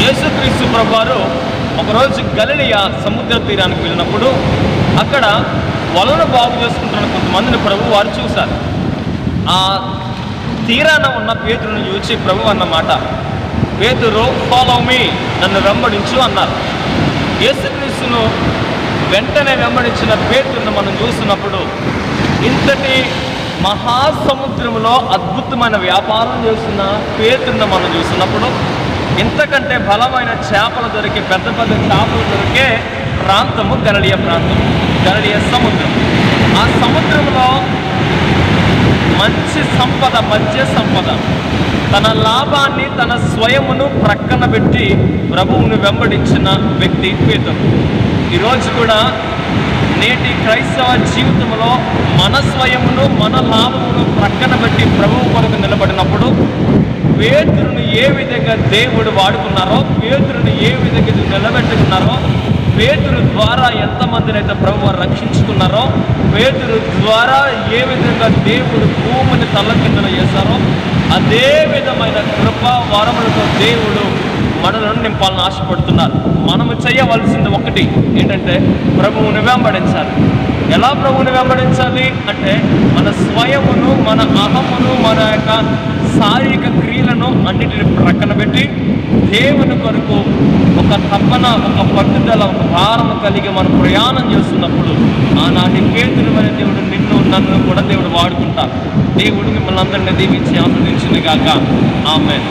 యేసుక్రీస్తు ప్రభువారు ఒకరోజు గలిలయ సముద్ర తీరానికి వెళ్ళినప్పుడు అక్కడ వలను బాగు చేసుకుంటున్న కొంతమందిని ప్రభు వారు చూశారు. ఆ తీరాన ఉన్న పేతురుని చూసి ప్రభు అన్నమాట, పేతురు ఫాలో మీ, నన్ను వెంబడించు అన్నారు. యేసుక్రీస్తును వెంటనే వెంబడించిన పేతురును మనం చూస్తున్నప్పుడు, ఇంతటి మహాసముద్రంలో అద్భుతమైన వ్యాపారం చేస్తున్న పేతురును మనం చూస్తున్నప్పుడు, ఇంతకంటే బలమైన చేపలు దొరికే, పెద్ద పెద్ద చేపలు దొరికే ప్రాంతము గలిలయ ప్రాంతం, గలిలయ సముద్రం. ఆ సముద్రంలో మంచి సంపద, మధ్య సంపద, తన లాభాన్ని, తన స్వయమును ప్రక్కన పెట్టి ప్రభువును వెంబడించిన వ్యక్తి పేతురు. ఈరోజు కూడా నేటి క్రైస్తవ జీవితంలో మన స్వయమును, మన లాభమును ప్రక్కన పెట్టి ప్రభువు కొరకు నిలబడినప్పుడు పేతురుని ఏ విధంగా దేవుడు వాడుకున్నారో, పేతురుని ఏ విధంగా నిలబెట్టుకున్నారో, పేతురు ద్వారా ఎంతమందిని అయితే ప్రభువు రక్షించుకున్నారో, పేతురు ద్వారా ఏ విధంగా దేవుడు భూమిని తల్లకిందులు చేశారో, అదే విధమైన కృప వరములతో దేవుడు మనలను నింపాలని ఆశపడుతున్నారు. మనము చేయవలసింది ఒకటి ఏంటంటే, ప్రభువుని వెంబడించాలి. ఎలా ప్రభువుని వెంబడించాలి అంటే, మన స్వయమును, మన అహమును, మన యొక్క శారీరక క్రియలను అన్నిటిని ప్రక్కన పెట్టి దేవుని కొరకు ఒక తపన, ఒక పట్టుదల, ఒక భారం కలిగి మనం ప్రయాణం చేస్తున్నప్పుడు ఆనాటి పేతురు అనే దేవుడు నిన్ను, నన్ను కూడా దేవుడు వాడుకుంటారు. దేవుడు మిమ్మల్ని అందరినీ దీవించి ఆస్వాదించును గాక. ఆమేన్.